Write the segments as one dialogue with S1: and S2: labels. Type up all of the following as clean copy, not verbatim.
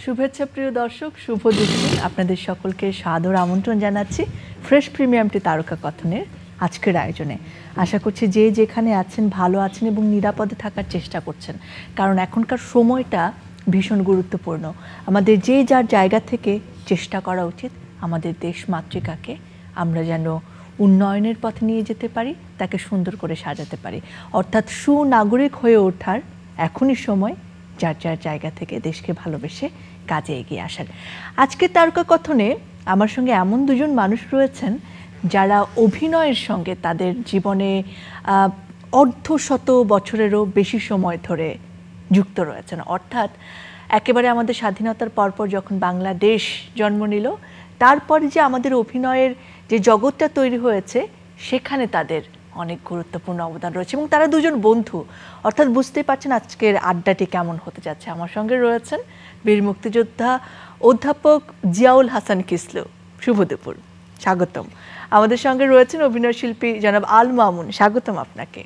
S1: শুভেচ্ছা প্রিয় দর্শক, শুভ দুপুর। আপনাদের সকলকে সাদর আমন্ত্রণ জানাচ্ছি ফ্রেশ প্রিমিয়ামটি তারকা কথনের আজকের আয়োজনে। আশা করছি যে যেখানে আছেন ভালো আছেন এবং নিরাপদে থাকার চেষ্টা করছেন, কারণ এখনকার সময়টা ভীষণ গুরুত্বপূর্ণ। আমাদের যে যার জায়গা থেকে চেষ্টা করা উচিত আমাদের দেশ মাতৃকাকে আমরা যেন উন্নয়নের পথে নিয়ে যেতে পারি, তাকে সুন্দর করে সাজাতে পারি, অর্থাৎ সুনাগরিক হয়ে ওঠার এখনই সময় যার যার জায়গা থেকে দেশকে ভালোবেসে কাজে এগিয়ে আসার। আজকে তারকা কথনে আমার সঙ্গে এমন দুজন মানুষ রয়েছেন যারা অভিনয়ের সঙ্গে তাদের জীবনে অর্ধশত বছরেরও বেশি সময় ধরে যুক্ত রয়েছেন। অর্থাৎ একেবারে আমাদের স্বাধীনতার পরপর যখন বাংলাদেশ জন্ম নিল, তারপরে যে আমাদের অভিনয়ের যে জগৎটা তৈরি হয়েছে সেখানে তাদের অনেক গুরুত্বপূর্ণ অবদান রয়েছে এবং তারা দুজন বন্ধু। অর্থাৎ বুঝতেই পারছেন আজকের আড্ডাটি কেমন হতে যাচ্ছে। আমার সঙ্গে রয়েছেন বীর মুক্তিযোদ্ধা অধ্যাপক জিয়াউল হাসান কিসলু। শুভ দুপুর, স্বাগতম। আমাদের সঙ্গে রয়েছেন অভিনয় শিল্পী জনাব আল মামুন। স্বাগতম আপনাকে।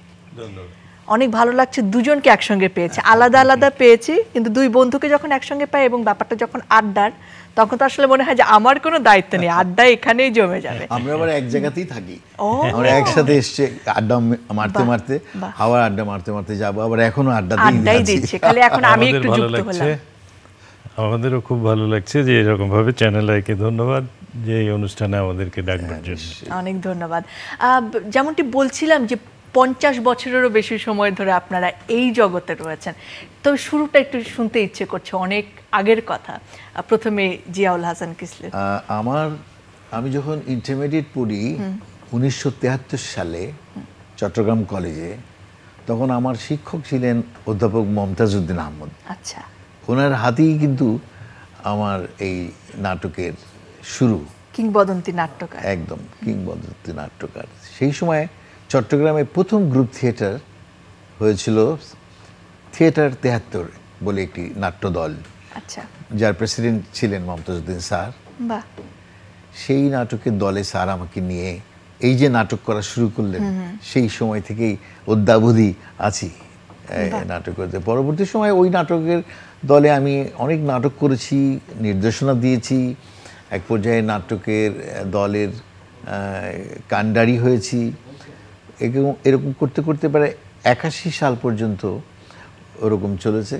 S1: অনেক ভালো লাগছে দুজনকে একসঙ্গে পেয়েছে। আলাদা আলাদা পেয়েছি, কিন্তু দুই বন্ধুকে যখন একসঙ্গে পাই এবং ব্যাপারটা যখন আড্ডার, তখন তো আসলে মনে হয় যে আমার কোনো দায়িত্ব নেই, আড্ডা এখানেই জমে যাবে।
S2: আমরা আবার এক জায়গাতেই থাকি, আমরা একসাথে এসে আড্ডা মারতে মারতে হাওয়ার আড্ডা মারতে মারতে যাবো, আবার এখনো আড্ডাই দিচ্ছি।
S1: খালি এখন আমি একটু যুক্ত হলাম।
S3: আমাদেরও খুব ভালো লাগছে যে এরকম ভাবে চ্যানেল আইকে ধন্যবাদ যে এই অনুষ্ঠানে আমাদেরকে ডাকবার জন্য।
S1: অনেক ধন্যবাদ। যেমনটি বলছিলাম যে 50 বছরেরও বেশি সময় ধরে আপনারা এই জগতে রয়েছেন, তবে শুরুটা একটু শুনতে ইচ্ছে করছে, অনেক আগের কথা। প্রথমে জিয়াউল হাসান কিসলু।
S2: আমি যখন ইন্টারমিডিয়েট পড়ি 1973 সালে চট্টগ্রাম কলেজে, তখন আমার শিক্ষক ছিলেন অধ্যাপক মমতাজ উদ্দিন আহমদ।
S1: আচ্ছা।
S2: ওনার হাতেই কিন্তু আমার এই নাটকের শুরু।
S1: কিংবদন্তি নাট্যকার।
S2: একদম কিংবদন্তি নাট্যকার। সেই সময় চট্টগ্রামে প্রথম গ্রুপ থিয়েটার হয়েছিল থিয়েটার 73 বলে একটি নাট্যদল।
S1: আচ্ছা।
S2: যার প্রেসিডেন্ট ছিলেন মমতাজ উদ্দিন স্যার।
S1: বাহ। সেই
S2: নাটকের দলে স্যার আমাকে নিয়ে এই যে নাটক করা শুরু করলেন, সেই সময় থেকেই অদ্যাবধি আছি নাটক করতে। পরবর্তী সময় ওই নাটকের দলে আমি অনেক নাটক করেছি, নির্দেশনা দিয়েছি, এক পর্যায়ে নাটকের দলের কাণ্ডারি হয়েছি। এরকম করতে করতে প্রায় 81 সাল পর্যন্ত ওরকম চলেছে।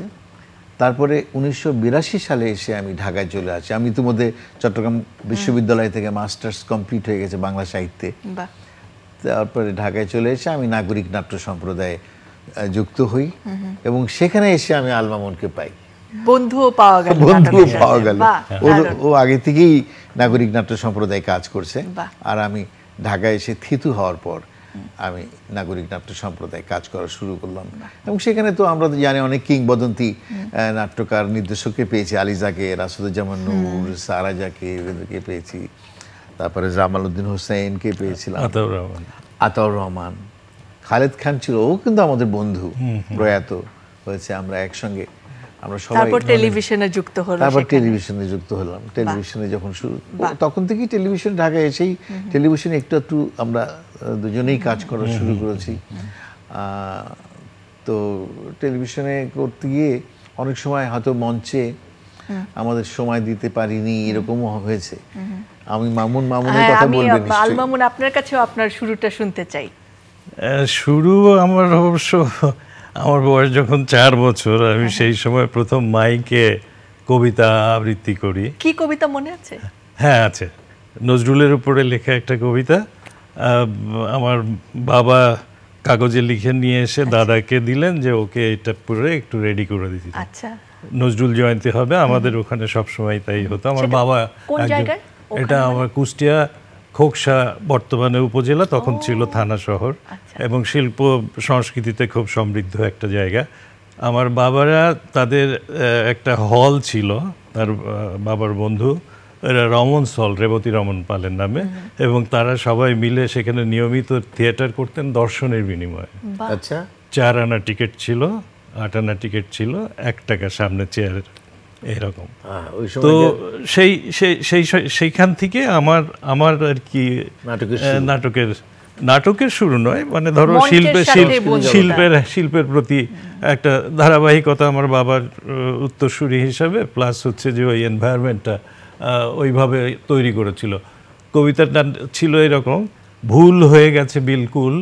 S2: তারপরে 1982 সালে এসে আমি ঢাকায় চলে আসি। আমি ইতিমধ্যে চট্টগ্রাম বিশ্ববিদ্যালয় থেকে মাস্টার্স কমপ্লিট হয়ে গেছে বাংলা সাহিত্যে। তারপরে ঢাকায় চলে এসে আমি নাগরিক নাট্য সম্প্রদায়ে যুক্ত হই এবং সেখানে এসে আমি আল মামুনকে পাই।
S1: বন্ধুও পাওয়া গেল।
S2: ও আগে থেকেই নাগরিক নাট্য সম্প্রদায় কাজ করছে, আর আমি ঢাকায় এসে থিতু হওয়ার পর আমি নাগরিক নাট্য সম্প্রদায় কাজ করা শুরু করলাম। এবং সেখানে তো আমরা জানি অনেক কিংবদন্তি নাট্যকার নির্দেশককে পেয়েছি, আলিজাকে, রাসুদুজ্জামান নূর, সারাজাকে পেয়েছি, তারপরে জামাল উদ্দিন হোসেনকে পেয়েছিলাম, আতাউর রহমান, খালেদ খান ছিল, ও কিন্তু আমাদের বন্ধু, প্রয়াত হয়েছে। আমরা একসঙ্গে আমরা সবাই
S1: টেলিভিশনে যুক্ত হলাম।
S2: টেলিভিশনে যখন শুরু, তখন থেকেই টেলিভিশন ঢাকায় এসেই টেলিভিশনে একটু একটু আমরা দুজনেই কাজ করা শুরু করেছি। তো টেলিভিশনে করতে গিয়ে অনেক সময় হয়তো মঞ্চে আমাদের সময় দিতে পারিনি, এরকমও হয়েছে। আমি মামুনের কথা বলবো নিশ্চয়ই।
S1: আল মামুন, আপনার কাছেও আপনার শুরুটা শুনতে চাই।
S3: শুরু আমার অবশ্য আমার বয়স যখন 4 বছর, আমি সেই সময় প্রথম মাইকে কবিতা আবৃত্তি করি।
S1: কি কবিতা মনে আছে?
S3: হ্যাঁ আছে, নজরুলের উপরে লেখা একটা কবিতা। আমার বাবা কাগজে লিখে নিয়ে এসে দাদাকে দিলেন যে ওকে এটা পড়ে একটু রেডি করে দিতে।
S1: আচ্ছা।
S3: নজরুল জয়ন্তী হবে, আমাদের ওখানে সবসময় তাই হতো। আমার বাবা, এটা আমার কুষ্টিয়া খোকসা বর্তমানে উপজেলা, তখন ছিল থানা শহর, এবং শিল্প সংস্কৃতিতে খুব সমৃদ্ধ একটা জায়গা। আমার বাবারা, তাদের একটা হল ছিল, তার বাবার বন্ধু, এরা রমন হল, রেবতী রমন পালের নামে, এবং তারা সবাই মিলে সেখানে নিয়মিত থিয়েটার করতেন দর্শনের বিনিময়ে।
S2: আচ্ছা।
S3: 4 আনা টিকিট ছিল, 8 আনা টিকিট ছিল, 1 টাকা সামনে চেয়ার, এরকম। তো সেইখান থেকে আমার আর কি নাটকের নাটকের শুরু নয়, মানে ধরো
S1: মঞ্চের সাথে বন্ধুতা।
S3: শিল্পের প্রতি একটা ধারাবাহিকতা আমার বাবার উত্তরসূরি হিসাবে, প্লাস হচ্ছে যে ওই এনভায়রনমেন্টটা ওইভাবে তৈরি করেছিল। কবিতাটা ছিল এরকম, ভুল হয়ে গেছে বিলকুল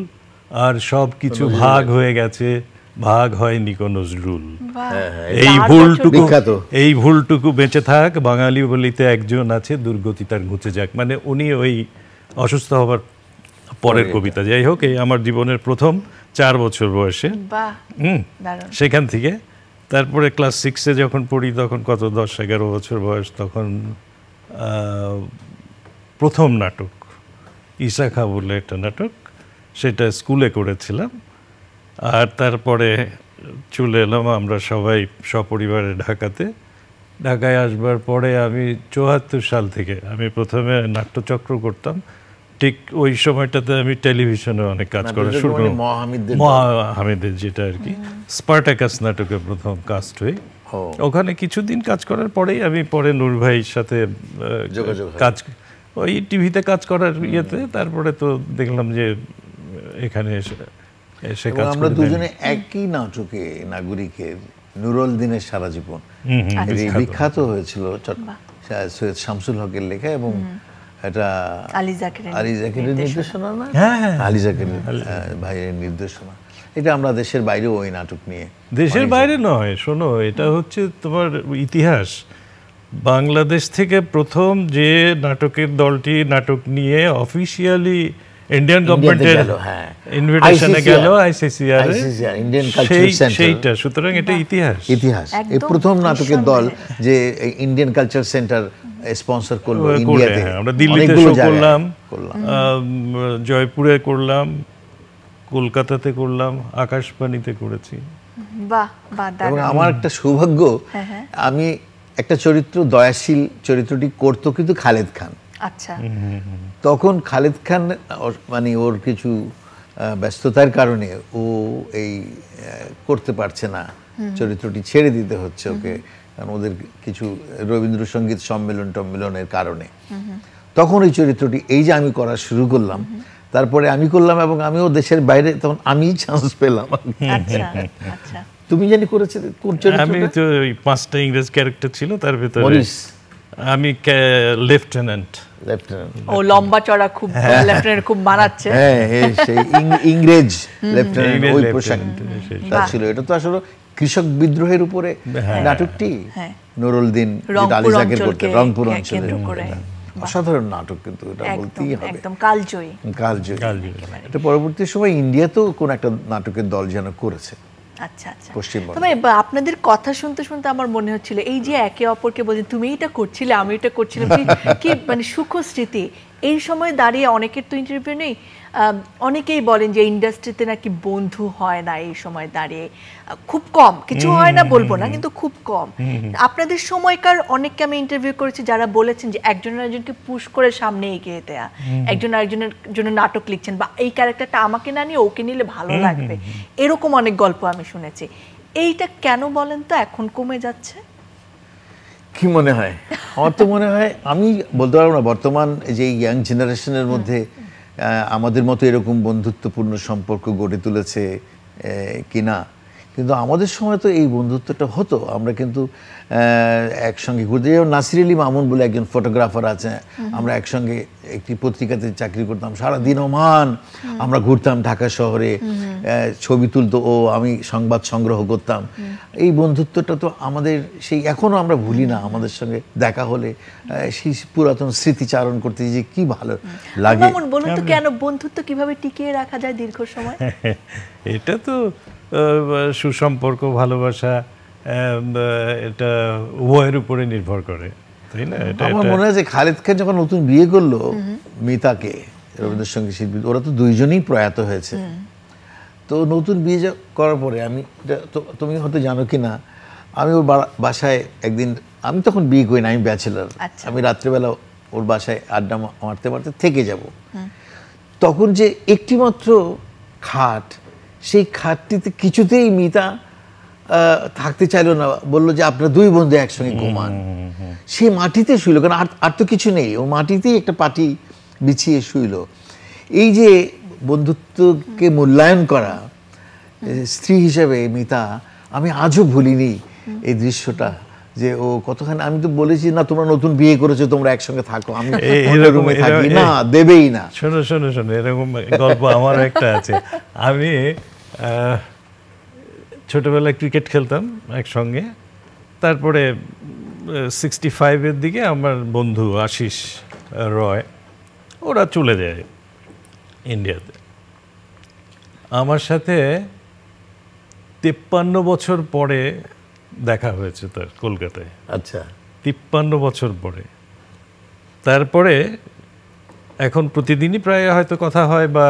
S3: আর সব কিছু ভাগ হয়ে গেছে, ভাগ হয়নি কোনো নজরুল। এই ভুলটুকু বেঁচে থাক, বাঙালি বলিতে একজন আছে, দুর্গতি তার ঘুচে যাক। মানে উনি ওই অসুস্থ হবার পরের কবিতা। যাই হোক, এই আমার জীবনের প্রথম 4 বছর বয়সে, সেখান থেকে তারপরে ক্লাস 6-এ যখন পড়ি, তখন কত 10-11 বছর বয়স, তখন প্রথম নাটক ঈশা খাঁ বলে একটা নাটক, সেটা স্কুলে করেছিলাম। আর তারপরে চলে এলাম আমরা সবাই সপরিবারে ঢাকাতে। ঢাকায় আসবার পরে আমি 74 সাল থেকে আমি প্রথমে নাট্যচক্র করতাম। ঠিক ওই সময়টাতে আমি টেলিভিশনে অনেক কাজ করা শুরু করলাম, মহাহামিদের, যেটা আর কি স্পার্টাকাস নাটকে প্রথম কাস্ট হই। ওখানে কিছুদিন কাজ করার পরেই আমি পরে নূর ভাইয়ের সাথে কাজ, ওই টিভিতে কাজ করার ইয়েতে, তারপরে তো দেখলাম যে এখানে এসে কাজ।
S2: আমরা দুজনে একই নাটকে, নাগরিকের নুরুল দিনের সারা জীবন, বিখ্যাত হয়েছিল সৈয়দ শামসুল হকের লেখা, এবং এটা আলী জাকিরের নির্দেশনা না? আলী জাকির ভাইয়ের নির্দেশনা। এটা আমরা দেশের বাইরেও ওই নাটক নিয়ে,
S3: দেশের বাইরে নয়, শোনো, এটা হচ্ছে তোমার ইতিহাস। বাংলাদেশ থেকে প্রথম যে নাটকের দলটি নাটক নিয়ে অফিসিয়ালি ইন্ডিয়ান গভর্নমেন্টের ইনভিটেশনে গেল, আইসিসিআর
S2: ইন্ডিয়ান কালচারাল সেন্টার,
S3: সেইটা। সুতরাং এটা ইতিহাস।
S2: এই প্রথম নাটকের দল যে ইন্ডিয়ান কালচারাল সেন্টার স্পন্সর করলো ইন্ডিয়াতে।
S3: আমরা দিল্লিতে শো করলাম, জয়পুরে করলাম, কলকাতাতে করলাম, আকাশবাণীতে করেছি।
S2: এবং আমার একটা সৌভাগ্য, আমি একটা চরিত্র, দয়াশীল চরিত্রটি করতো কিন্তু খালেদ খান।
S1: আচ্ছা,
S2: তখন খালেদ খান মানে ওর কিছু ব্যস্ততার কারণে ও এই করতে পারছে না, চরিত্রটি ছেড়ে দিতে হচ্ছে ওকে, কারণ ওদের কিছু রবীন্দ্রসঙ্গীত সম্মেলনের কারণে। তখন এই চরিত্রটি, এই যে আমি করা শুরু করলাম, তারপরে আমি করলাম এবং আমিও দেশের বাইরে, তখন আমিই চান্স পেলাম। তুমি জানি করেছে কোন চরিত্র?
S3: আমি তো ওই 5টা ইংরেজ ক্যারেক্টার ছিল, তার ভিতরে আমি লেফটেন্যান্ট।
S1: ও লম্বা চড়া, খুব লেফটেন্যান্ট, খুব মানাচ্ছে।
S2: হ্যাঁ, সেই ইংরেজ লেফটেন্যান্ট, ওই পোশাকটা ছিল। এটা তো আসলে কৃষক বিদ্রোহের উপরে নাটকটি, নুরুল দিন আলী জাকির করতে, রংপুর অঞ্চলে। অসাধারণ নাটক, কিন্তু এটা বলতেই হবে,
S1: একদম কালজয়ী।
S2: এটা পরবর্তী সময় ইন্ডিয়াতেও কোন একটা নাটকের দল যেন করেছে।
S1: আচ্ছা আচ্ছা, তবে আপনাদের কথা শুনতে শুনতে আমার মনে হচ্ছিল, এই যে একে অপরকে বলছেন তুমি এটা করছিলে, আমি এটা করছিলাম, কি মানে সুখ স্মৃতি। এই সময় দাঁড়িয়ে অনেকের তো ইন্টারভিউ নেই, অনেকেই বলেন যে ইন্ডাস্ট্রিতে নাকি বন্ধু হয় না এই সময় দাঁড়িয়ে, খুব কম, কিছু হয় না বলবো না, কিন্তু খুব কম। আপনাদের সময়কার অনেককে আমি ইন্টারভিউ করেছি যারা বলেছেন যে একজন আরেকজনকে পুশ করে সামনে এগিয়ে দেয়া, একজন আরেকজনের জন্য নাটক লিখছেন, বা এই ক্যারেক্টারটা আমাকে না নিয়ে ওকে নিলে ভালো লাগবে, এরকম অনেক গল্প আমি শুনেছি। এইটা কেন বলেন তো এখন কমে যাচ্ছে?
S2: কি মনে হয়? আমার তো মনে হয়, আমি বলতে পারবো না বর্তমান যে ইয়াং জেনারেশনের মধ্যে আমাদের মতো এরকম বন্ধুত্বপূর্ণ সম্পর্ক গড়ে তুলেছে কিনা, কিন্তু আমাদের সময় তো এই বন্ধুত্বটা হতো। আমরা কিন্তু একসঙ্গে ঘুরতে, যেমন নাসির আলী মামুন বলে একজন ফটোগ্রাফার আছে, আমরা একসঙ্গে একটি পত্রিকাতে চাকরি করতাম, সারাদিন ওমান আমরা ঘুরতাম ঢাকা শহরে, ছবি তুলতো ও, আমি সংবাদ সংগ্রহ করতাম। এই বন্ধুত্বটা তো আমাদের সেই এখনো আমরা ভুলি না। আমাদের সঙ্গে দেখা হলে সেই পুরাতন স্মৃতিচারণ করতে যে কি ভালো লাগে।
S1: বলুন তো, কেন বন্ধুত্ব কিভাবে টিকিয়ে রাখা যায় দীর্ঘ সময়?
S3: এটা তো সুসম্পর্ক, ভালোবাসা, এটা উভয়ের উপরে নির্ভর করে, তাই না?
S2: আমার মনে হয় যে খালেদ খান যখন নতুন বিয়ে করলো মিতাকে, রবীন্দ্রসঙ্গীত শিল্পী, ওরা তো দুইজনেই প্রয়াত হয়েছে। তো নতুন বিয়ে করার পরে আমি, তুমি হয়তো জানো কি না, আমি ওর বাসায় একদিন, আমি তখন বিয়ে করি না, আমি ব্যাচেলার, আমি রাত্রেবেলা ওর বাসায় আড্ডা মারতে মারতে থেকে যাব। তখন যে একটিমাত্র খাট, সেই খাটটিতে কিছুতেই মিতা থাকতে চাইলো না, বললো যে আপনারা দুই বন্ধু একসঙ্গে ঘুমান। সে মাটিতে শুইল, কারণ আর তো কিছু নেই, ও মাটিতেই একটা পাটি বিছিয়ে শুইল। এই যে বন্ধুত্বকে মূল্যায়ন করা, স্ত্রী হিসেবে মিতা আমি আজও ভুলিনি এই দৃশ্যটা, যে ও কতখানি, আমি তো বলেছি না তোমরা নতুন বিয়ে করেছো তোমরা একসঙ্গে থাকো, আমি রুমে থাকি না, দেবেই না।
S3: শোনো শোনো শোনো, এরকম গল্প আমার একটা আছে। আমি ছোটবেলায় ক্রিকেট খেলতাম একসঙ্গে, তারপরে 65-এর দিকে আমার বন্ধু আশিস রয় ওরা চলে যায় ইন্ডিয়াতে। আমার সাথে 53 বছর পরে দেখা হয়েছে তার কলকাতায়।
S2: আচ্ছা,
S3: 53 বছর পরে। তারপরে এখন প্রতিদিনই প্রায় হয়তো কথা হয় বা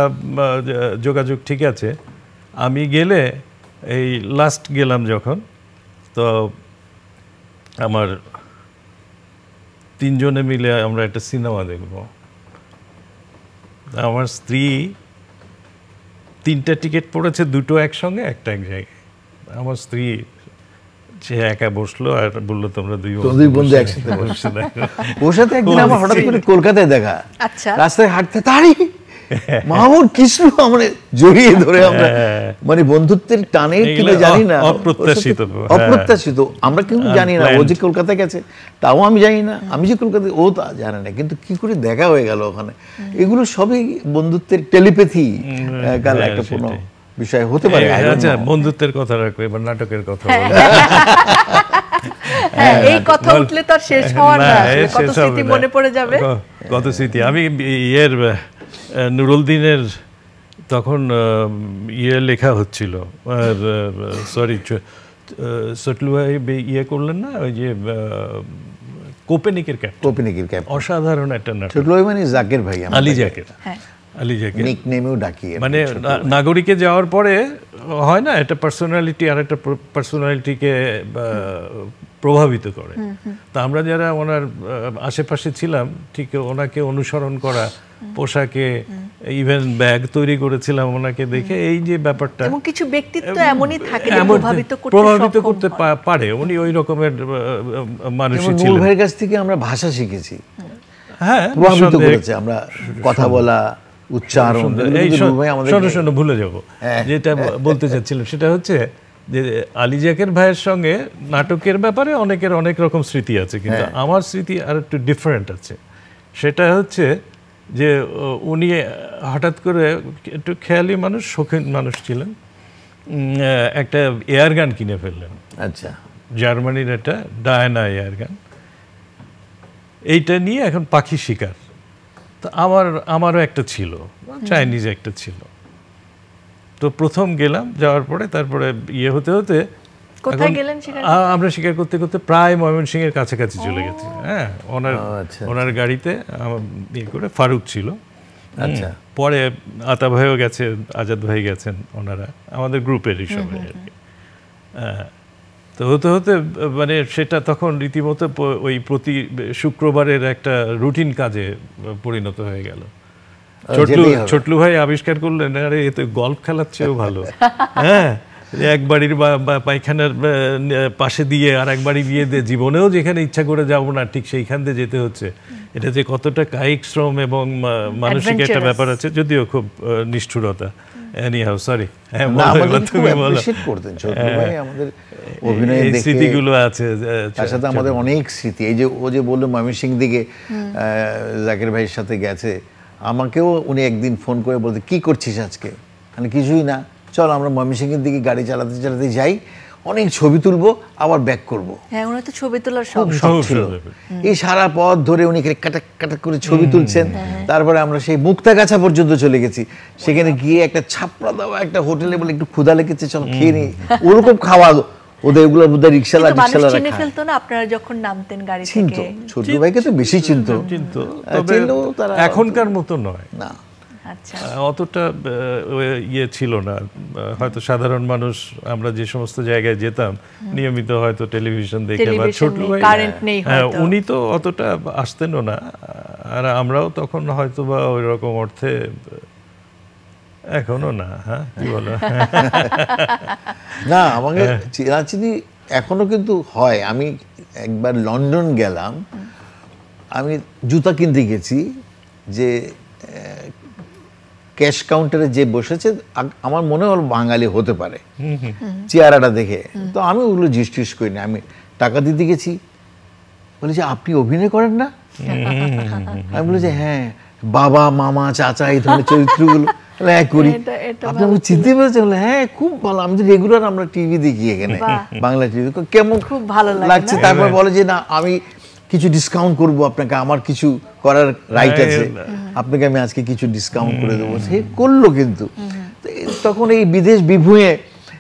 S3: যোগাযোগ ঠিক আছে। আমি গেলে, এই লাস্ট গেলাম যখন, তো আমার 3 জনে মিলে আমরা একটা সিনেমা দেখব। আমার স্ত্রী 3টা টিকিট পড়েছে, 2টো একসঙ্গে, একটা এক জায়গায়। আমার স্ত্রী সে একা বসলো আর বললো তোমরা দুই
S2: বন্ধু একসাথে বসে দেখো। ওর সাথে একদিন আমার হঠাৎ করে কলকাতায় দেখা,
S1: আচ্ছা,
S2: রাস্তায় হাঁটতে তারই মামুন কৃষ্ণ মানে জড়িয়ে ধরে আমরা, মানে বন্ধুত্বের টানে কিনা জানি না, অপ্রত্যাশিত। আমরা কিন্তু জানি না ও যে কলকাতায় গেছে, তাও আমি জানি না, আমি যে কলকাতায়, ও তা জানে না, কিন্তু কি করে দেখা হয়ে গেল ওখানে। এগুলো সবই বন্ধুত্বের টেলিপ্যাথি কাল একটা কোনো বিষয় হতে পারে।
S3: আচ্ছা, বন্ধুত্বের কথা রাখো, এবার নাটকের কথা বলো।
S1: এই কথা উঠলে তো আর শেষ হওয়ার না, কত স্মৃতি মনে পড়ে যাবে,
S3: কত স্মৃতি। আমি ইয়ের নুরুলদিনের তখন লেখা হচ্ছিল, আর সরি সটলু ভাই ইয়ে করলেন না, ওই যে কোপেনিকের ক্যাপ, অসাধারণ একটা নাটক।
S2: সটলু ভাই মানে জাকের ভাই,
S3: আলী জাকের, আলী জাকের
S2: নিকনেমেও ডাকি।
S3: মানে নাগরিকে যাওয়ার পরে হয় না, একটা পার্সোনালিটি আর একটা পার্সোনালিটিকে প্রভাবিত করে। তা আমরা যারা ওনার আশেপাশে ছিলাম, ঠিক ওনাকে অনুসরণ করা, পোশাকে ইভেন ব্যাগ তৈরি করেছিলাম ওনাকে দেখে। এই যে ব্যাপারটা,
S1: এবং কিছু ব্যক্তিত্ব এমনই থাকে
S3: প্রভাবিত করতে পারে, উনি ওই রকমের মানুষই ছিলেন।
S2: নূর ভাইয়ের কাছ থেকে আমরা ভাষা শিখেছি,
S3: হ্যাঁ,
S2: প্রভাবিত করেছে, আমরা কথা বলা, উচ্চারণ।
S3: এই শোনো ভুলে যাবো, যেটা বলতে চাচ্ছিলাম সেটা হচ্ছে যে আলী জাকের ভাইয়ের সঙ্গে নাটকের ব্যাপারে অনেকের অনেক রকম স্মৃতি আছে, কিন্তু আমার স্মৃতি আর একটু ডিফারেন্ট আছে। সেটা হচ্ছে যে উনি হঠাৎ করে একটু খেয়ালি মানুষ, শৌখিন মানুষ ছিলেন, একটা এয়ার গান কিনে ফেললেন।
S2: আচ্ছা,
S3: জার্মানির একটা ডায়না এয়ার গান। এইটা নিয়ে এখন পাখি শিকার। তো আমারও একটা ছিল, চাইনিজ একটা ছিল। তো প্রথম গেলাম, যাওয়ার পরে তারপরে ইয়ে হতে হতে আমরা শিকার করতে করতে প্রায় ময়মনসিংহের কাছাকাছি চলে গেছি। হ্যাঁ, ওনার গাড়িতে ইয়ে করে ফারুক ছিল।
S2: আচ্ছা,
S3: পরে আতা ভাইও গেছে, আজাদ ভাই গেছেন, ওনারা আমাদের গ্রুপেরই সবাই আর কি। তো হতে হতে মানে সেটা তখন রীতিমতো ওই প্রতি শুক্রবারের একটা রুটিন কাজে পরিণত হয়ে গেল। ছোটলু ভাই আবিষ্কার করলেন, আরে এ তো গল্ফ খেলার চেয়েও ভালো। হ্যাঁ, এক বাড়ির পায়খানার পাশে দিয়ে আর এক বাড়ি দিয়ে দিয়ে জীবনেও যেখানে ইচ্ছা করে যাব না ঠিক সেইখান দিয়ে যেতে হচ্ছে। এটা যে কতটা কায়িক শ্রম এবং মানসিক একটা ব্যাপার আছে, যদিও খুব নিষ্ঠুরতা। এনিহাউ সরি,
S2: তুমি বলো। আমাদের অভিনয় দেখে
S3: স্মৃতিগুলো আছে,
S2: তার সাথে আমাদের অনেক স্মৃতি। এই যে ও যে বললো ময়মনসিংহ দিকে জাকির ভাইয়ের সাথে গেছে, আমাকেও উনি একদিন ফোন করে বলতে, কি করছিস আজকে? মানে কিছুই না, চল আমরা ময়মনসিংহের দিকে গাড়ি চালাতে চালাতে যাই, অনেক ছবি তুলবো, আবার ব্যাক করবো।
S1: হ্যাঁ, ওনার তো ছবি তোলার
S2: শখ ছিল। এই সারা পথ ধরে উনি কাটা কাটা করে ছবি তুলছেন। তারপরে আমরা সেই মুক্তাগাছা পর্যন্ত চলে গেছি, সেখানে গিয়ে একটা ছাপড়া দেওয়া একটা হোটেলে বলে একটু ক্ষুধা লেগেছে, চল খেয়ে নিই। ওরকম খাওয়া ওদের, এগুলো বোধহয় রিক্সালা
S1: চিনে ফেলতো না আপনারা যখন নামতেন গাড়ি থেকে?
S2: ছোট ভাইকে তো বেশি চিনতো,
S3: তবে এখনকার মতো নয়
S2: না,
S3: অতটা ইয়ে ছিল না। হয়তো সাধারণ মানুষ আমরা যে সমস্ত জায়গায় যেতাম নিয়মিত, হয়তো টেলিভিশন দেখে বা ছোট ভাই, উনি তো অতটা আসতেনও না, আর আমরাও তখন হয়তো বা ওই রকম অর্থে এখনো না। হ্যাঁ, কি বলো?
S2: না, আমাকে চেনাচিনি এখনো কিন্তু হয়। আমি একবার লন্ডন গেলাম, আমি জুতা কিনতে গেছি, যে ক্যাশ কাউন্টারে যে বসেছে আমার মনে হলো বাঙালি হতে পারে চেহারাটা দেখে। তো আমি ওগুলো জিজ্ঞেস করিনি, আমি টাকা দিতে গেছি, বলে যে আপনি অভিনয় করেন না? আমি বলি যে হ্যাঁ, বাবা মামা চাচা এই ধরনের চরিত্রগুলো হ্যাঁ করি। আপনি আমাকে চিনতে পেরেছেন? বলে হ্যাঁ খুব ভালো, আমি তো রেগুলার আমরা টিভি দেখি এখানে বাংলা টিভি, কেমন
S1: খুব ভালো
S2: লাগছে। তারপর বলে যে না আমি কিছু ডিসকাউন্ট করবো আপনাকে, আমার কিছু করার রাইট আছে, আপনাকে আমি আজকে কিছু ডিসকাউন্ট করে দেবো। সে করলো, কিন্তু তখন এই বিদেশ বিভুঁয়ে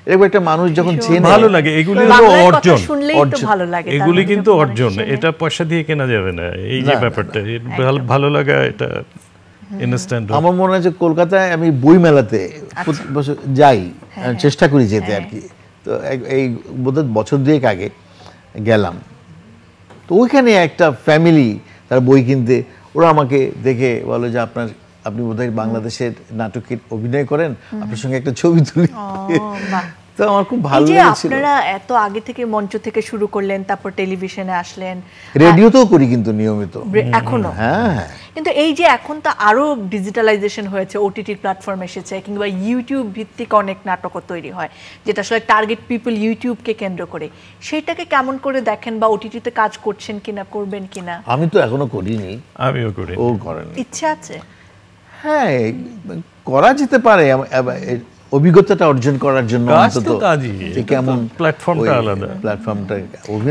S2: এরকম একটা মানুষ যখন চেনে
S3: ভালো লাগে। এগুলি হলো অর্জন,
S1: ভালো লাগে,
S3: এগুলি কিন্তু অর্জন, এটা পয়সা দিয়ে কেনা যাবে না। এই যে ব্যাপারটা ভালো লাগা, এটা ইনস্ট্যান্ট।
S2: আমার মনে হয় যে কলকাতায় আমি বই মেলাতে যাই, চেষ্টা করি যেতে আর কি। তো এই বোধহয় বছর 2 আগে গেলাম, তো ওইখানে একটা ফ্যামিলি তার বই কিনতে, ওরা আমাকে দেখে বলে যে আপনি বোধহয় বাংলাদেশের নাটকে অভিনয় করেন, আপনার সঙ্গে একটা ছবি তুলি। তো আমার খুব ভালো লেগেছিল।
S1: আপনারা এত আগে থেকে মঞ্চ থেকে শুরু করলেন, তারপর টেলিভিশনে আসলেন,
S2: রেডিওতেও করি কিন্তু নিয়মিত
S1: এখনো।
S2: হ্যাঁ,
S1: কিন্তু এই যে এখন তো আরো ডিজিটালাইজেশন হয়েছে, ওটিটি প্ল্যাটফর্ম এসেছে, কিংবা ইউটিউব ভিত্তিক অনেক নাটকও তৈরি হয়, যেটা আসলে টার্গেট পিপল ইউটিউবকে কেন্দ্র করে। সেইটাকে কেমন করে দেখেন, বা ওটিটিতে কাজ করছেন কিনা, করবেন কিনা?
S2: আমি তো এখনো করিনি।
S3: আমিও করি।
S2: ও করেন?
S1: ইচ্ছা আছে?
S2: হ্যাঁ, করা যেতে পারে, অভিজ্ঞতাটা অর্জন করার জন্য।
S3: কেমন প্ল্যাটফর্মটা আলাদা,
S2: প্ল্যাটফর্মটা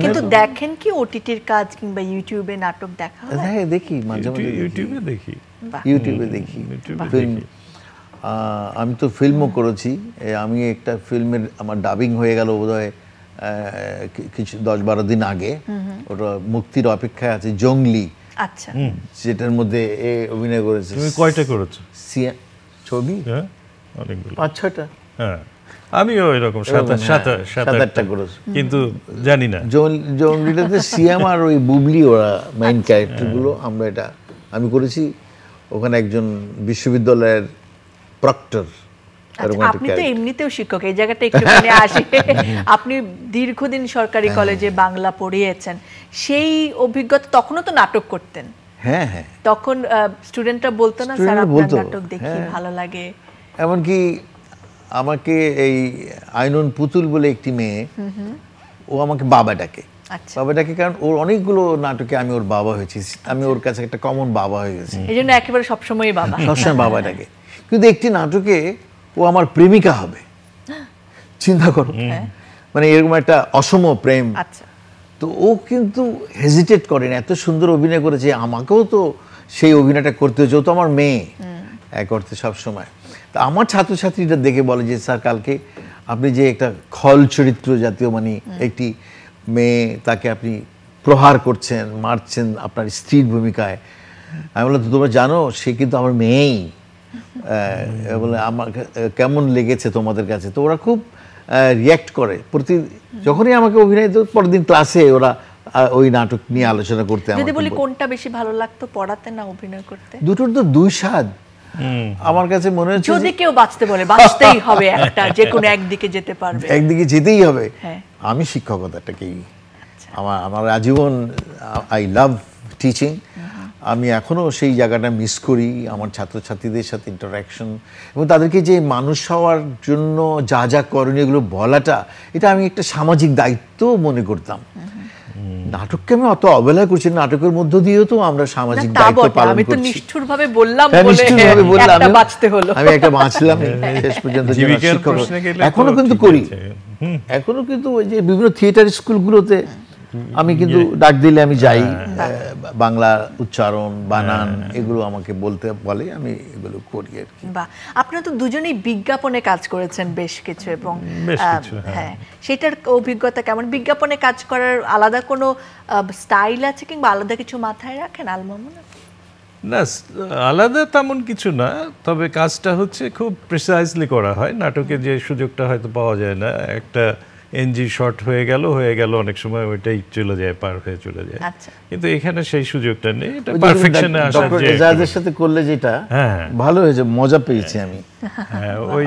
S1: কিন্তু দেখেন কি ওটিটির কাজ কিংবা ইউটিউবে নাটক দেখা হয়?
S2: হ্যাঁ দেখি, মাঝে মাঝে
S3: ইউটিউবে দেখি,
S2: ইউটিউবে দেখি ফিল্ম। আমি তো ফিল্মও করেছি। আমি একটা ফিল্মের আমার ডাবিং হয়ে গেল বোধহয় কিছু 10-12 দিন আগে, ওটা মুক্তির অপেক্ষায় আছে, জঙ্গলি।
S1: আচ্ছা,
S2: যেটার মধ্যে এ অভিনয় করেছে।
S3: তুমি কয়টা করেছো
S2: ছবি?
S3: হ্যাঁ, অনেকগুলো,
S2: 5-6টা।
S3: হ্যাঁ, আমিও এরকম 7-8টা
S2: করেছি,
S3: কিন্তু জানি না।
S2: জঙ্গলিটাতে সিয়াম আর ওই বুবলি ওরা মেইন ক্যারেক্টারগুলো। আমি করেছি ওখানে একজন বিশ্ববিদ্যালয়ের প্রক্টর।
S1: আপনি তো এমনিতেও শিক্ষক, এই জায়গাটা একটু মনে আসে। আপনি দীর্ঘদিন সরকারি কলেজে বাংলা পড়িয়েছেন, সেই অভিজ্ঞতা, তখনও তো নাটক করতেন।
S2: হ্যাঁ হ্যাঁ,
S1: তখন স্টুডেন্টরা বলতো না স্যার আপনার নাটক দেখি ভালো লাগে?
S2: এমনকি আমাকে এই আইনুন পুতুল বলে একটি মেয়ে, ও আমাকে বাবা ডাকে। বাবা ডাকে কারণ ওর অনেকগুলো নাটকে আমি ওর বাবা হয়েছি, আমি ওর কাছে একটা কমন বাবা হয়ে গেছি,
S1: এই জন্য একেবারে সবসময় বাবা,
S2: সবসময় বাবা ডাকে। কিন্তু একটি নাটকে ও আমার প্রেমিকা হবে, চিন্তা করো, মানে এরকম একটা অসম প্রেম। তো ও কিন্তু হেজিটেট করেন, এত সুন্দর অভিনয় করেছে, আমাকেও তো সেই অভিনয়টা করতে হচ্ছে, ও তো আমার মেয়ে করতে সবসময়। তা আমার ছাত্রছাত্রীটা দেখে বলে যে স্যার কালকে আপনি যে একটা খল চরিত্র জাতীয়, মানে একটি মেয়ে, তাকে আপনি প্রহার করছেন, মারছেন আপনার স্ত্রীর ভূমিকায়। আমি বললাম তো তোমরা জানো সে কিন্তু আমার মেয়েই, বলে আমার কেমন লেগেছে তোমাদের কাছে? তো ওরা খুব রিয়্যাক্ট করে, যখনই আমাকে অভিনয়, তো পরের দিন ক্লাসে ওরা ওই নাটক নিয়ে আলোচনা করতে।
S1: যদি বলি কোনটা বেশি ভালো লাগতো, পড়াতে না অভিনয় করতে?
S2: দুটোর তো দুই স্বাদ আমার কাছে মনে হচ্ছে।
S1: যদি কেউ বাঁচতে বলে, বাঁচতেই হবে একটা, যে কোনো একদিকে যেতে পারবে,
S2: একদিকে যেতেই হবে। আমি শিক্ষকতাটাকেই আমার আজীবন, আই লাভ টিচিং। আমি এখনো সেই জায়গাটা মিস করি, আমার ছাত্রছাত্রীদের সাথে ইন্টারাকশন, এবং তাদেরকে যে মানুষ হওয়ার জন্য যা যা করণীয় এগুলো বলাটা, এটা আমি একটা সামাজিক দায়িত্ব মনে করতাম। নাটককে আমি অত অবহেলা করছি, নাটকের মধ্য দিয়েও তো আমরা সামাজিক দায়িত্ব পালন করছি।
S1: আমি তো নিষ্ঠুরভাবে বললাম,
S2: আমি একটা বাঁচলাম শেষ পর্যন্ত। এখনো কিন্তু করি, এখনো কিন্তু ওই যে বিভিন্ন থিয়েটার স্কুলগুলোতে আমি কিন্তু ডাক দিলে আমি যাই, বাংলা উচ্চারণ, বানান এগুলো আমাকে বলতে বলে, আমি এগুলো করি আর কি।
S1: বাহ, আপনারা তো দুজনেই বিজ্ঞাপনে কাজ করেছেন বেশ কিছু, এবং হ্যাঁ, সেটার অভিজ্ঞতা কেমন? বিজ্ঞাপনে কাজ করার আলাদা কোনো স্টাইল আছে, কিংবা আলাদা কিছু মাথায় রাখেন আলমামুন?
S3: না, আলাদা তেমন কিছু না, তবে কাজটা হচ্ছে খুব প্রিসাইজলি করা হয়। নাটকে যে সুযোগটা হয়তো পাওয়া যায় না, একটা এনজি শর্ট হয়ে গেল অনেক সময় ওইটাই চলে যায়, পার হয়ে চলে যায়। কিন্তু এখানে সেই সুযোগটা নেই, এটা পারফেকশনে আসা যায়।
S2: যাদের সাথে করলে যেটা ভালো হয়েছে, মজা পেয়েছি আমি।
S3: ওই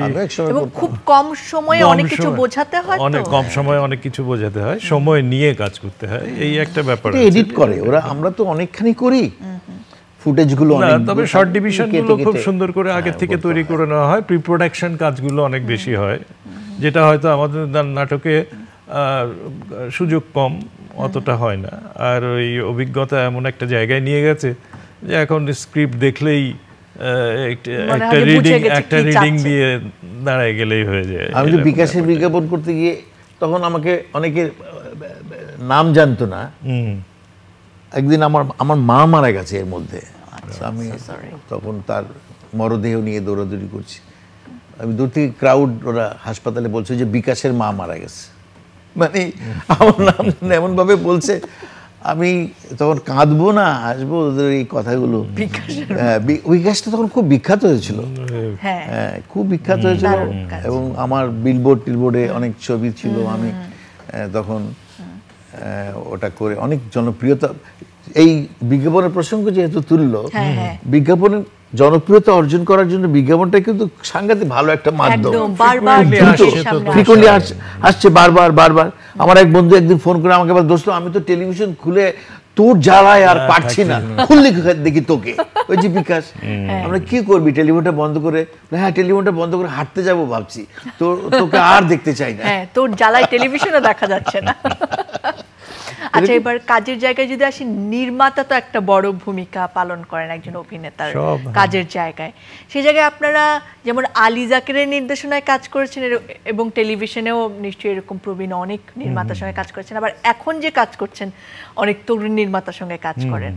S1: খুব কম সময়ে অনেক কিছু বোঝাতে হয়,
S3: অনেক কম সময়ে অনেক কিছু বোঝাতে হয়, সময় নিয়ে কাজ করতে হয়, এই একটা ব্যাপার।
S2: এডিট করে ওরা, আমরা তো অনেকখানি করি, ফুটেজগুলো
S3: না,
S2: অনেক
S3: তবে শর্ট ডিভিশনগুলো খুব সুন্দর করে আগে থেকে তৈরি করে নেওয়া হয়, প্রি প্রোডাকশন কাজগুলো অনেক বেশি হয়, যেটা হয়তো আমাদের নাটকে সুযোগ কম, অতটা হয় না। আর ওই অভিজ্ঞতা এমন একটা জায়গায় নিয়ে গেছে যে এখন স্ক্রিপ্ট দেখলেই একটা রিডিং দিয়ে দাঁড়ায় গেলেই হয়ে যায়।
S2: আমি তো বিকাশের বিজ্ঞাপন করতে গিয়ে তখন আমাকে অনেকে নাম জানতো না। একদিন আমার মা মারা গেছে এর মধ্যে, আমি তখন তার মরদেহ নিয়ে দৌড়াদৌড়ি করছি, আমি দূর থেকে ক্রাউড, ওরা হাসপাতালে বলছে যে বিকাশের মা মারা গেছে, মানে আমার নাম এমন ভাবে বলছে, আমি তখন কাঁদবো না হাসবো ওদের এই কথাগুলো। বিকাশটা তখন খুব বিখ্যাত হয়েছিল, হ্যাঁ খুব বিখ্যাত হয়েছিল, এবং আমার বিলবোর্ড টিলবোর্ডে অনেক ছবি ছিল, আমি তখন ওটা করে অনেক জনপ্রিয়তা। এই বিজ্ঞাপনের প্রসঙ্গ যেহেতু তুললো, বিজ্ঞাপনের জনপ্রিয়তা অর্জন করার জন্য বিজ্ঞাপনটা কিন্তু সাংঘাতিক ভালো একটা মাধ্যম, ফ্রিকোয়েন্টলি আসছে বারবার। আমার এক বন্ধু একদিন ফোন করে আমাকে বলে, দোস্ত আমি তো টেলিভিশন খুলে তোর জ্বালায় আর পারছি না, খুললি দেখি তোকে, ওই যে বিকাশ। আমরা কি করবি টেলিভিশনটা বন্ধ করে? হ্যাঁ টেলিভিশনটা বন্ধ করে হাঁটতে যাবো ভাবছি, তোকে আর দেখতে চাই না।
S1: তোর জ্বালায় টেলিভিশনে দেখা যাচ্ছে না। আচ্ছা, এবার কাজের জায়গায় যদি আসি, নির্মাতা তো একটা বড় ভূমিকা পালন করেন একজন অভিনেতার কাজের জায়গায়। সেই জায়গায় আপনারা যেমন আলী জাকেরের নির্দেশনায় কাজ করেছেন, এবং টেলিভিশনেও নিশ্চয়ই এরকম প্রবীণ অনেক নির্মাতার সঙ্গে কাজ করেছেন, আবার এখন যে কাজ করছেন অনেক তরুণ নির্মাতার সঙ্গে কাজ করেন,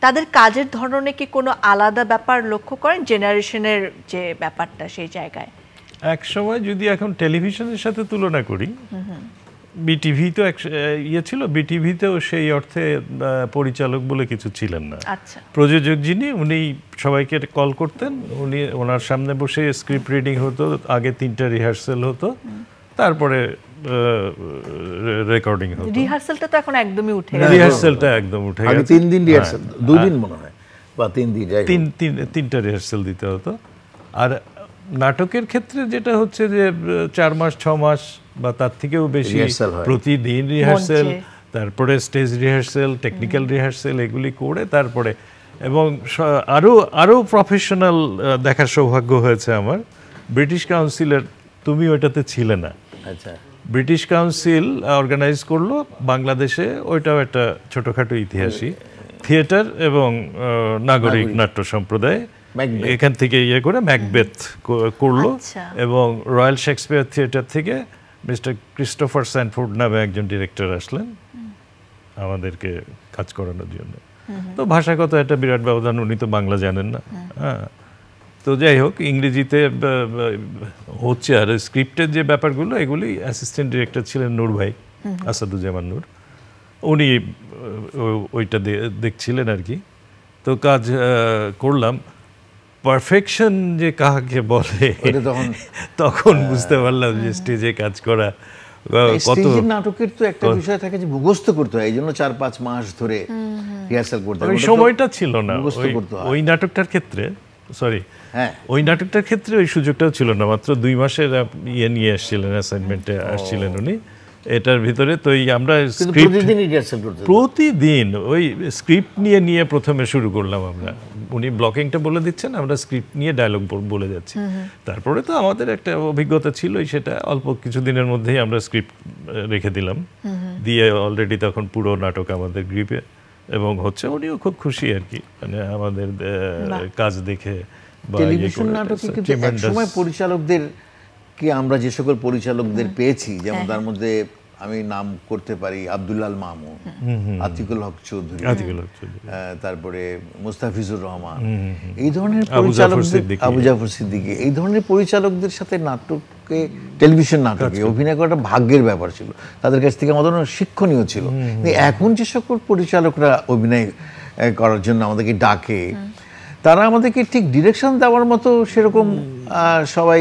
S1: তাদের কাজের ধরনে কি কোনো আলাদা ব্যাপার লক্ষ্য করেন, জেনারেশনের যে ব্যাপারটা সেই জায়গায়?
S3: এক সময় যদি এখন টেলিভিশনের সাথে তুলনা করি, বিটিভি তো ইয়ে ছিল, বিটিভিতেও সেই অর্থে পরিচালক বলে কিছু ছিলেন না। প্রযোজক যিনি, উনি সবাইকে কল করতেন, উনি ওনার সামনে বসে স্ক্রিপ্ট রিডিং হতো, আগে 3টা রিহার্সেল হতো, তারপরে রেকর্ডিং হতো।
S1: রিহার্সেলটা তো এখন একদমই উঠে গেছে।
S3: রিহার্সেলটা একদম উঠে গেছে।
S2: আগে 3 দিন রিহার্সেল, 2 দিন মনে হয়, বা 3 দিন,
S3: 3টা রিহার্সেল দিতে হতো। আর নাটকের ক্ষেত্রে যেটা হচ্ছে যে 4 মাস 6 মাস বা তার থেকেও বেশি প্রতিদিন রিহার্সেল, তারপরে স্টেজ রিহার্সেল, টেকনিক্যাল রিহার্সেল, এগুলি করে তারপরে, এবং আরো প্রফেশনাল দেখার সৌভাগ্য হয়েছে আমার। ব্রিটিশ কাউন্সিলের, তুমি ওইটাতে ছিলে না,
S2: আচ্ছা,
S3: ব্রিটিশ কাউন্সিল অর্গানাইজ করলো বাংলাদেশে, ওইটাও একটা ছোটখাটো ইতিহাসই থিয়েটার এবং নাগরিক নাট্য সম্প্রদায় এখান থেকে ইয়ে করে ম্যাকবেথ করলো, এবং রয়্যাল শেক্সপিয়ার থিয়েটার থেকে মিস্টার ক্রিস্টোফার স্যানফোর্ড নামে একজন ডিরেক্টর আসলেন আমাদেরকে কাজ করানোর জন্য। তো ভাষাগত একটা বিরাট ব্যবধান, উনি তো বাংলা জানেন না। হ্যাঁ, তো যাই হোক, ইংরেজিতে হচ্ছে। আর স্ক্রিপ্টের যে ব্যাপারগুলো, এগুলি অ্যাসিস্ট্যান্ট ডিরেক্টর ছিলেন নূর ভাই, আসাদুজ্জামান নূর, উনি ওইটা দেখছিলেন আর কি। তো কাজ করলাম। পারফেকশন যে কাকে বলে তখন বুঝতে পারলাম যে স্টেজে কাজ করা কত।
S2: নাটকের তো একটা বিষয় থাকে যে মুখস্থ করতে হয়, এই জন্য 4-5 মাস ধরে রিহার্সাল করতে হয়।
S3: ওই সময়টা ছিল না ওই নাটকটার ক্ষেত্রে, সরি, ওই নাটকটার ক্ষেত্রে ওই সুযোগটাও ছিল না। মাত্র 2 মাসের ইয়ে নিয়ে আসছিলেন, অ্যাসাইনমেন্টে আসছিলেন উনি। এটার ভিতরে তো আমরা প্রতিদিন ওই স্ক্রিপ্ট নিয়ে প্রথমে শুরু করলাম আমরা। উনি ব্লকিংটা বলে দিচ্ছেন, আমরা স্ক্রিপ্ট নিয়ে ডায়লগ বলে যাচ্ছি। তারপরে তো আমাদের একটা অভিজ্ঞতা ছিলই, সেটা অল্প কিছুদিনের মধ্যেই আমরা স্ক্রিপ্ট রেখে দিলাম, দিয়ে অলরেডি তখন পুরো নাটক আমাদের গ্রিপে, এবং হচ্ছে উনিও খুব খুশি আর কি, মানে আমাদের কাজ দেখে।
S2: টেলিভিশন নাটকে কিন্তু একসময় পরিচালকদের কি, আমরা যে সকল পরিচালকদের পেয়েছি, যেমন তার মধ্যে আমি নাম করতে পারি আব্দুল্লাল মামুন, আতিকুল হক চৌধুরী, তারপরে মুস্তাফিজুর রহমান, এই ধরনের পরিচালকদের, আবু জাফর সিদ্দিকী, এই ধরনের পরিচালকদের সাথে নাটকে, টেলিভিশন নাটকে অভিনয় করাটা ভাগ্যের ব্যাপার ছিল, তাদের কাছ থেকে আমাদের শিক্ষণীয় ছিল। এখন যে সকল পরিচালকরা অভিনয় করার জন্য আমাদেরকে ডাকে, তারা আমাদেরকে ঠিক ডিরেকশন দেওয়ার মতো সেরকম সবাই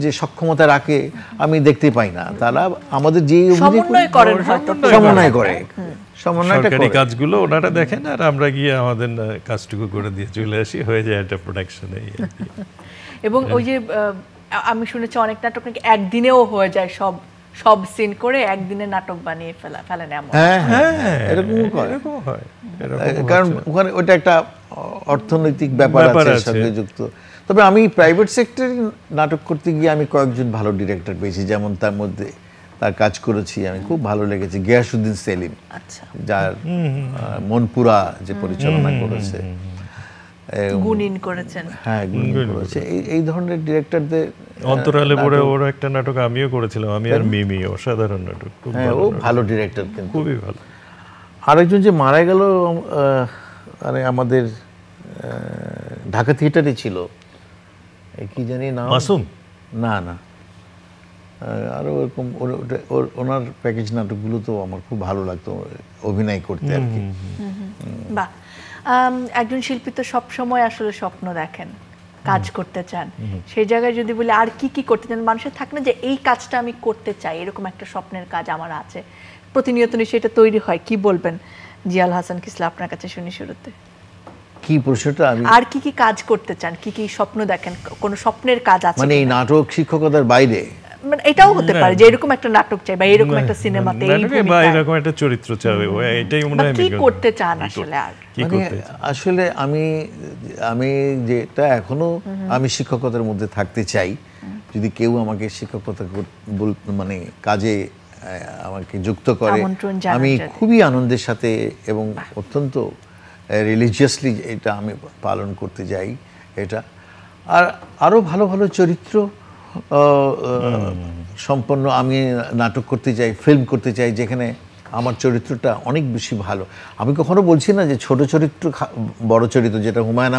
S2: যে সক্ষমতা রাখে আমি দেখতে পাই না। তারা আমাদের যে সমন্বয় করে,
S3: সরকারি কাজগুলো ওনারা দেখেন, আর আমরা গিয়ে আমাদের কাজটুকু করে দিয়ে চলে আসি, হয়ে যায় একটা প্রোডাকশনে।
S1: এবং ওই যে আমি শুনেছি অনেক নাটক নাকি একদিনেও হয়ে যায় সব সব সিন করে একদিনে নাটক বানিয়ে ফেলেন এমন।
S2: এরকমও করে।
S3: এরকম হয়,
S2: কারণ ওখানে ওটা একটা অর্থনৈতিক ব্যাপার আছে সঙ্গে যুক্ত। তবে আমি প্রাইভেট সেক্টরে নাটক করতে গিয়ে আমি কয়েকজন ভালো ডিরেক্টর পেয়েছি, যেমন তার মধ্যে তার কাজ করেছি আমি, খুব ভালো লেগেছে গিয়াসউদ্দিন সেলিম, যার মনপুরা যে পরিচালনা করেছে,
S1: গুণিন করেছেন।
S2: হ্যাঁ গুণিন করেছে। এই ধরনের ডিরেক্টরদের
S3: অন্তরালে পড়ে ওর একটা নাটক আমিও করেছিলাম, আমি আর মিমি, অসাধারণ নাটক, খুব
S2: ও ভালো ডিরেক্টর, কিন্তু
S3: খুবই ভালো।
S2: আরেকজন যে মারা গেল মানে আমাদের ঢাকা থিয়েটারে ছিল, কি জানি নাম,
S3: মাসুম?
S2: না না, আরো এরকম ওনার প্যাকেজ নাটকগুলো তো আমার খুব ভালো লাগতো অভিনয় করতে আর কি।
S1: বাহ, একজন শিল্পী তো সবসময় আসলে স্বপ্ন দেখেন, কাজ করতে চান, সেই জায়গায় যদি বলি আর কি কি করতে চান, মানুষের থাকে না যে এই কাজটা আমি করতে চাই, এরকম একটা স্বপ্নের কাজ আমার আছে, প্রতিনিয়ত নিশ্চয়ই এটা তৈরি হয়, কি বলবেন জিয়াল হাসান কিসলা, আপনার কাছে শুনি শুরুতে।
S2: কি প্রশ্নটা? আমি
S1: আর কি কি কাজ করতে চান, কি কি স্বপ্ন দেখেন, কোন স্বপ্নের কাজ আছে
S2: মানে এই নাটক শিক্ষকতার বাইরে?
S1: মানে এটাও হতে পারে যে এরকম একটা নাটক চাই বা এরকম একটা সিনেমাতে এই
S3: বা এরকম একটা চরিত্র চাই, এটাই মনে হয়
S1: কি করতে চান আসলে। আর
S2: আসলে আমি যেটা এখনো আমি শিক্ষকতার মধ্যে থাকতে চাই, যদি কেউ আমাকে শিক্ষকতা মানে কাজে আমাকে যুক্ত করে, আমি খুবই আনন্দের সাথে এবং অত্যন্ত রিলিজিয়াসলি এটা আমি পালন করতে যাই এটা। আর আরো ভালো ভালো চরিত্র সম্পন্ন আমি নাটক করতে চাই, ফিল্ম করতে চাই, যেখানে আমার চরিত্রটা অনেক বেশি ভালো। আমি কখনো বলছি না যে ছোট চরিত্র বড় চরিত্র, যেটা হুমায়ুন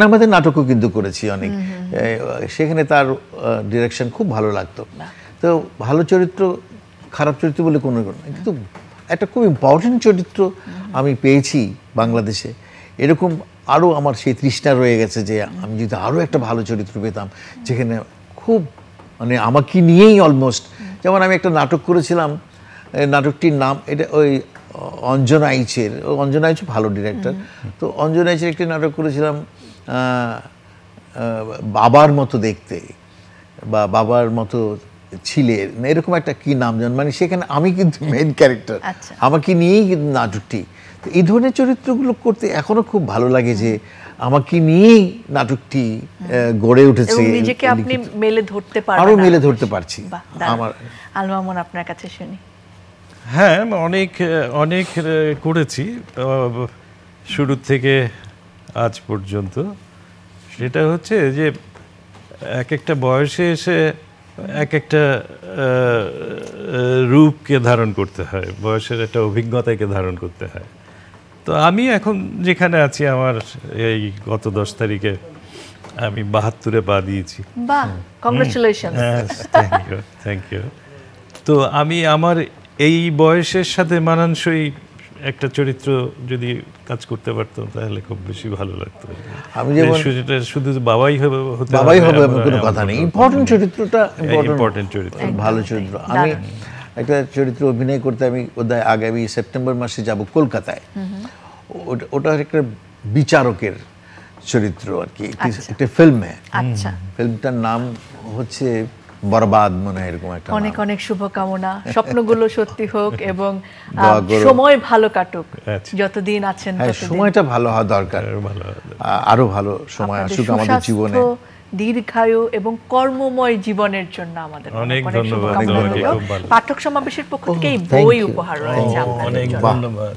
S2: আহমেদের নাটকও কিন্তু করেছি অনেক, সেখানে তার ডিরেকশন খুব ভালো লাগতো। তো ভালো চরিত্র খারাপ চরিত্র বলে কোনো কিন্তু একটা খুব ইম্পর্টেন্ট চরিত্র আমি পেয়েছি বাংলাদেশে, এরকম আরও আমার সেই তৃষ্ণা রয়ে গেছে যে আমি যদি আরও একটা ভালো চরিত্র পেতাম, যেখানে খুব মানে আমাকে নিয়েই অলমোস্ট, যেমন আমি একটা নাটক করেছিলাম, নাটকটির নাম এটা ওই অঞ্জন আইচের, অঞ্জন আইচ ভালো ডিরেক্টর, তো অঞ্জন আইচের একটি নাটক করেছিলাম বাবার মতো দেখতে বা বাবার মতো ছিলেন, এরকম একটা কি নাম জান, মানে সেখানে আমি কিন্তু মেইন ক্যারেক্টার, আমাকে নিয়েই কিন্তু নাটকটি। তো এই ধরনের চরিত্রগুলো করতে এখনো খুব ভালো লাগে যে আমাকে নিয়েই নাটকটি গড়ে উঠেছে,
S1: নিজেকে আপনি মেলে ধরতে পারছেন,
S2: আরো মেলে ধরতে পারছি।
S1: আমার আল মামুন আপনার কাছে শুনি।
S3: হ্যাঁ, অনেক করেছি শুরু থেকে আজ পর্যন্ত। সেটা হচ্ছে যে এক একটা বয়সে এসে এক একটা রূপকে ধারণ করতে হয়, বয়সের একটা অভিজ্ঞতাকে ধারণ করতে হয়। তো আমি এখন যেখানে আছি, আমার এই গত 10 তারিখে আমি 72-এ পা দিয়েছি।
S1: বাহ, কংগ্রাচুলেশন।
S3: Thank you. তো আমি আমার এই বয়সের সাথে মানানসই একটা চরিত্র যদি কাজ করতে পারতাম তাহলে খুব বেশি ভালো লাগতো।
S2: আমি যেমন
S3: শুধু বাবাই হবে
S2: কোনো কথা নেই, ইম্পর্টেন্ট চরিত্রটা
S3: ইম্পর্টেন্ট চরিত্র,
S2: ভালো চরিত্র। আমি একটা চরিত্র অভিনয় করতে আমি আগামী সেপ্টেম্বর মাসে যাব কলকাতায়, ওটা একটা বিচারকের চরিত্র আর কি, একটা ফিল্মে। ফিল্মটার নাম হচ্ছে বরবাদ, মনে হয় এরকম একটা।
S1: অনেক অনেক শুভকামনা, স্বপ্নগুলো সত্যি হোক এবং সময় ভালো কাটুক, যতদিন আছেন
S2: সময়টা ভালো হওয়া দরকার, আরো ভালো সময় আসুক আমাদের জীবনে,
S1: দীর্ঘায়ু এবং কর্মময় জীবনের জন্য আমাদের
S3: অনেক ধন্যবাদ।
S1: পাঠক সমাবেশের পক্ষ থেকে এই বই উপহার রয়েছে আপনাদের।
S3: অনেক ধন্যবাদ।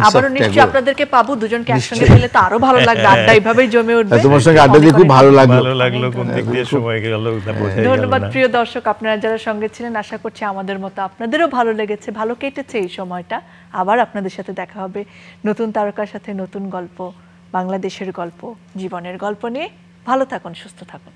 S1: আবারও নিশ্চয়ই আপনাদেরকে পাবো, দুজনকে একসঙ্গে পেলে তো আরো ভালো লাগবে, আড্ডা এইভাবেই জমে উঠবে।
S2: তোমার সঙ্গে আড্ডা দিয়ে খুব ভালো লাগলো,
S3: কোন দিক দিয়ে সময় গেল।
S1: ধন্যবাদ প্রিয় দর্শক, আপনারা যারা সঙ্গে ছিলেন, আশা করছি আমাদের মতো আপনাদেরও ভালো লেগেছে, ভালো কেটেছে এই সময়টা। আবার আপনাদের সাথে দেখা হবে নতুন তারকার সাথে, নতুন গল্প, বাংলাদেশের গল্প, জীবনের গল্প নিয়ে। ভালো থাকুন, সুস্থ থাকুন।